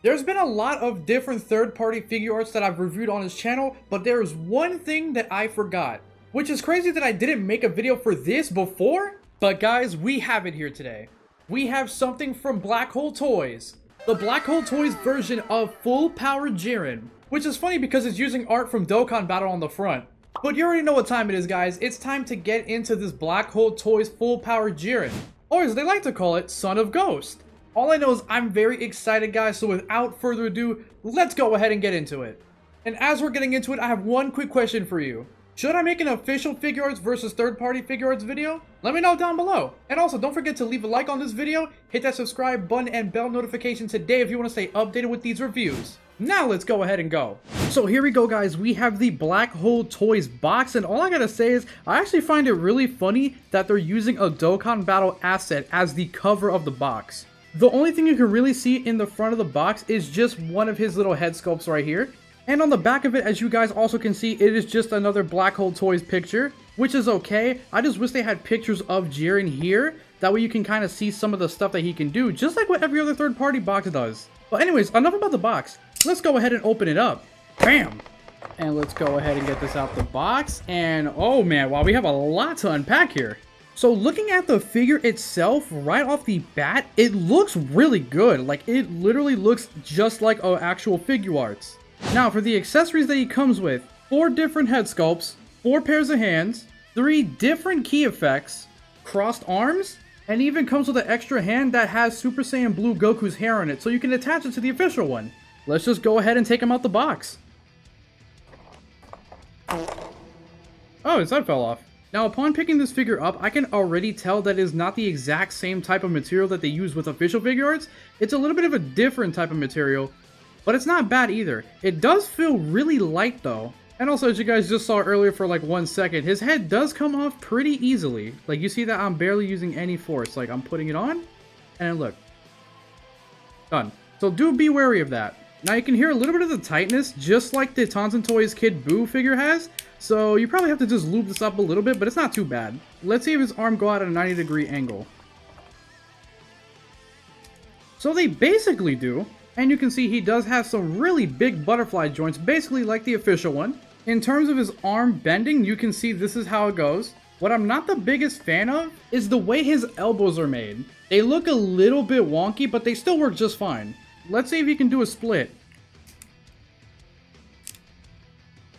There's been a lot of different third-party figure arts that I've reviewed on his channel, but there is one thing that I forgot. Which is crazy that I didn't make a video for this before, but guys, we have it here today. We have something from Blackhole Toys. The Blackhole Toys version of Full Power Jiren. Which is funny because it's using art from Dokkan Battle on the front. But you already know what time it is, guys. It's time to get into this Blackhole Toys Full Power Jiren. Or as they like to call it, Son of Ghost. All I know is I'm very excited, guys, so without further ado, let's go ahead and get into it. And as we're getting into it, I have one quick question for you. Should I make an official figure arts versus third-party figure arts video? Let me know down below. And also, don't forget to leave a like on this video, hit that subscribe button and bell notification today if you want to stay updated with these reviews. Now let's go ahead and go. So here we go, guys. We have the Blackhole Toys box, and all I gotta say is I actually find it really funny that they're using a Dokkan Battle asset as the cover of the box. The only thing you can really see in the front of the box is just one of his little head sculpts right here. And on the back of it, as you guys also can see, it is just another Blackhole Toys picture, which is okay. I just wish they had pictures of Jiren here. That way you can kind of see some of the stuff that he can do, just like what every other third-party box does. But anyways, enough about the box. Let's go ahead and open it up. Bam! And let's go ahead and get this out the box. And oh man, wow, we have a lot to unpack here. So looking at the figure itself, right off the bat, it looks really good. Like, it literally looks just like an actual Figuarts. Now, for the accessories that he comes with, 4 different head sculpts, 4 pairs of hands, 3 different key effects, crossed arms, and even comes with an extra hand that has Super Saiyan Blue Goku's hair on it, so you can attach it to the official one. Let's just go ahead and take him out the box. Oh, his head fell off. Now, upon picking this figure up, I can already tell that it is not the exact same type of material that they use with official figure arts. It's a little bit of a different type of material, but it's not bad either. It does feel really light though. And also, as you guys just saw earlier for like 1 second, his head does come off pretty easily. Like, you see that I'm barely using any force. Like, I'm putting it on, and look. Done. So do be wary of that. Now, you can hear a little bit of the tightness, just like the Tonson Toys Kid Buu figure has. So you probably have to just lube this up a little bit, but it's not too bad. Let's see if his arm go out at a 90-degree angle. So they basically do. And you can see he does have some really big butterfly joints, basically like the official one. In terms of his arm bending, you can see this is how it goes. What I'm not the biggest fan of is the way his elbows are made. They look a little bit wonky, but they still work just fine. Let's see if he can do a split.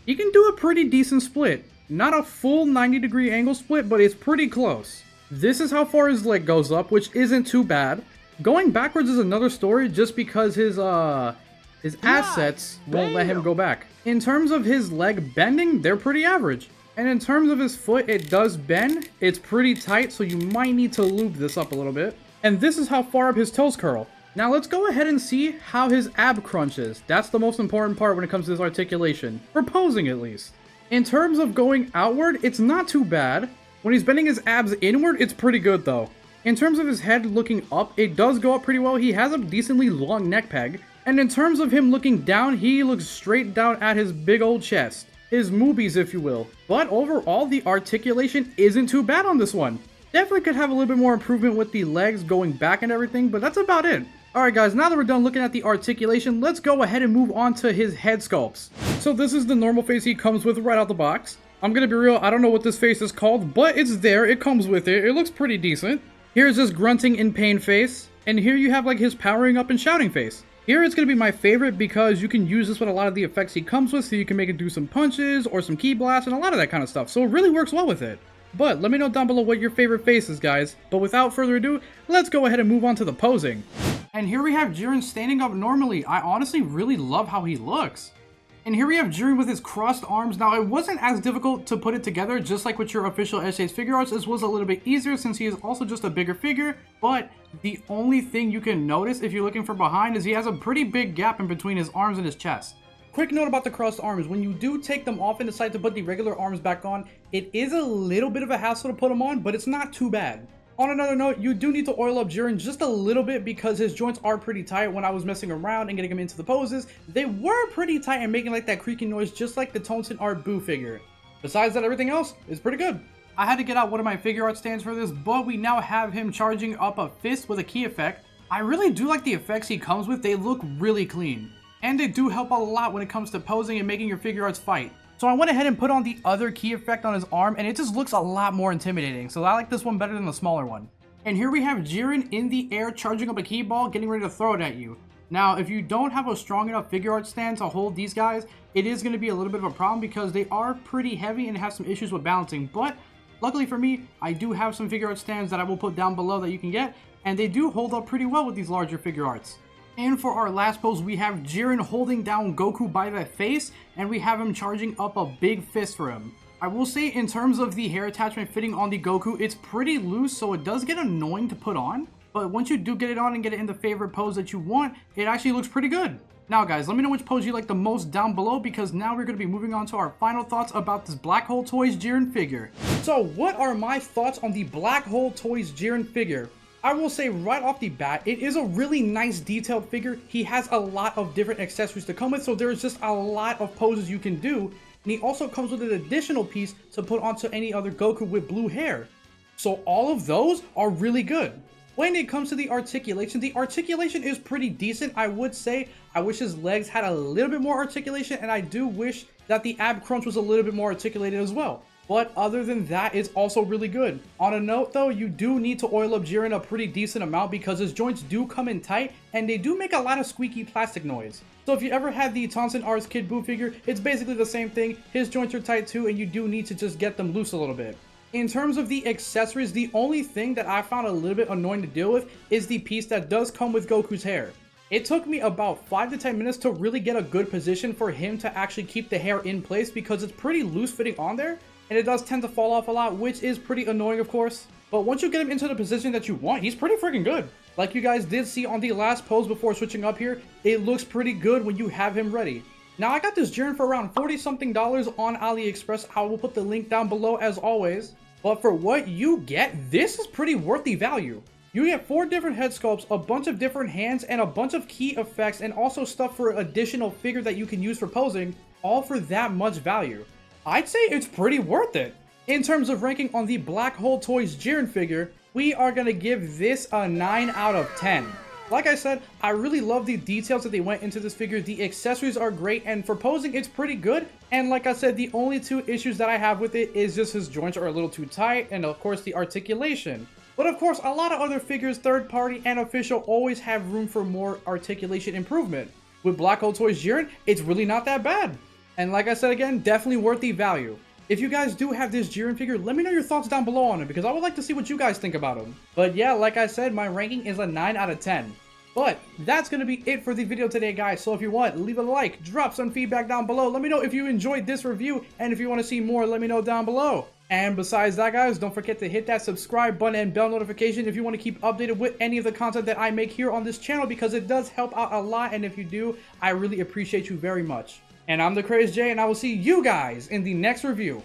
He can do a pretty decent split. Not a full 90-degree angle split, but it's pretty close. This is how far his leg goes up, which isn't too bad. Going backwards is another story just because his assets won't let him go back. In terms of his leg bending, they're pretty average. And in terms of his foot, it does bend. It's pretty tight, so you might need to lube this up a little bit. And this is how far up his toes curl. Now let's go ahead and see how his ab crunch is. That's the most important part when it comes to this articulation. For posing, at least. In terms of going outward, it's not too bad. When he's bending his abs inward, it's pretty good though. In terms of his head looking up, it does go up pretty well. He has a decently long neck peg. And in terms of him looking down, he looks straight down at his big old chest. His moobies, if you will. But overall, the articulation isn't too bad on this one. Definitely could have a little bit more improvement with the legs going back and everything, but that's about it. Alright guys, now that we're done looking at the articulation, let's go ahead and move on to his head sculpts. So this is the normal face he comes with right out the box. I'm gonna be real, I don't know what this face is called, but it's there, it comes with it, it looks pretty decent. Here's his grunting in pain face, and here you have like his powering up and shouting face. Here it's gonna be my favorite because you can use this with a lot of the effects he comes with, so you can make it do some punches or some key blasts and a lot of that kind of stuff, so it really works well with it. But let me know down below what your favorite face is, guys. But without further ado, let's go ahead and move on to the posing. And here we have Jiren standing up normally. I honestly really love how he looks. And here we have Jiren with his crossed arms. Now, it wasn't as difficult to put it together, just like with your official SJ's figure arts. This was a little bit easier since he is also just a bigger figure. But the only thing you can notice if you're looking from behind is he has a pretty big gap in between his arms and his chest. Quick note about the crossed arms, when you do take them off and decide to put the regular arms back on, it is a little bit of a hassle to put them on, but it's not too bad. On another note, you do need to oil up Jiren just a little bit because his joints are pretty tight. When I was messing around and getting him into the poses, they were pretty tight and making like that creaking noise just like the Tonson Art Buu figure. Besides that, everything else is pretty good. I had to get out one of my figure art stands for this, but we now have him charging up a fist with a key effect. I really do like the effects he comes with. They look really clean. And they do help a lot when it comes to posing and making your figure arts fight. So I went ahead and put on the other key effect on his arm, and it just looks a lot more intimidating. So I like this one better than the smaller one. And here we have Jiren in the air charging up a key ball, getting ready to throw it at you. Now, if you don't have a strong enough figure art stand to hold these guys, it is going to be a little bit of a problem because they are pretty heavy and have some issues with balancing. But luckily for me, I do have some figure art stands that I will put down below that you can get, and they do hold up pretty well with these larger figure arts. And for our last pose, we have Jiren holding down Goku by the face, and we have him charging up a big fist for him. I will say, in terms of the hair attachment fitting on the Goku, it's pretty loose, so it does get annoying to put on. But once you do get it on and get it in the favorite pose that you want, it actually looks pretty good. Now guys, let me know which pose you like the most down below, because now we're going to be moving on to our final thoughts about this Blackhole Toys Jiren figure. So what are my thoughts on the Blackhole Toys Jiren figure? I will say right off the bat, it is a really nice detailed figure. He has a lot of different accessories to come with, so there's just a lot of poses you can do. And he also comes with an additional piece to put onto any other Goku with blue hair. So all of those are really good. When it comes to the articulation is pretty decent. I would say I wish his legs had a little bit more articulation, and I do wish that the ab crunch was a little bit more articulated as well. But other than that, it's also really good. On a note though, you do need to oil up Jiren a pretty decent amount because his joints do come in tight and they do make a lot of squeaky plastic noise. So if you ever had the Tonson Arts Kid Buu figure, it's basically the same thing. His joints are tight too, and you do need to just get them loose a little bit. In terms of the accessories, the only thing that I found a little bit annoying to deal with is the piece that does come with Goku's hair. It took me about 5 to 10 minutes to really get a good position for him to actually keep the hair in place because it's pretty loose fitting on there, and it does tend to fall off a lot, which is pretty annoying of course. But once you get him into the position that you want, he's pretty freaking good. Like you guys did see on the last pose before switching up here, it looks pretty good when you have him ready. Now I got this Jiren for around $40 something on AliExpress. I will put the link down below as always. But for what you get, this is pretty worth the value. You get 4 different head sculpts, a bunch of different hands, and a bunch of key effects, and also stuff for additional figure that you can use for posing, all for that much value. I'd say it's pretty worth it. In terms of ranking on the Blackhole Toys Jiren figure, we are going to give this a 9 out of 10. Like I said, I really love the details that they went into this figure. The accessories are great, and for posing, it's pretty good. And like I said, the only 2 issues that I have with it is just his joints are a little too tight, and of course the articulation. But of course, a lot of other figures, third party and official, always have room for more articulation improvement. With Blackhole Toys Jiren, it's really not that bad. And like I said again, definitely worth the value. If you guys do have this Jiren figure, let me know your thoughts down below on it, because I would like to see what you guys think about him. But yeah, like I said, my ranking is a 9 out of 10. But that's going to be it for the video today, guys. So if you want, leave a like, drop some feedback down below. Let me know if you enjoyed this review, and if you want to see more, let me know down below. And besides that, guys, don't forget to hit that subscribe button and bell notification if you want to keep updated with any of the content that I make here on this channel, because it does help out a lot, and if you do, I really appreciate you very much. And I'm the Crazy J, and I will see you guys in the next review.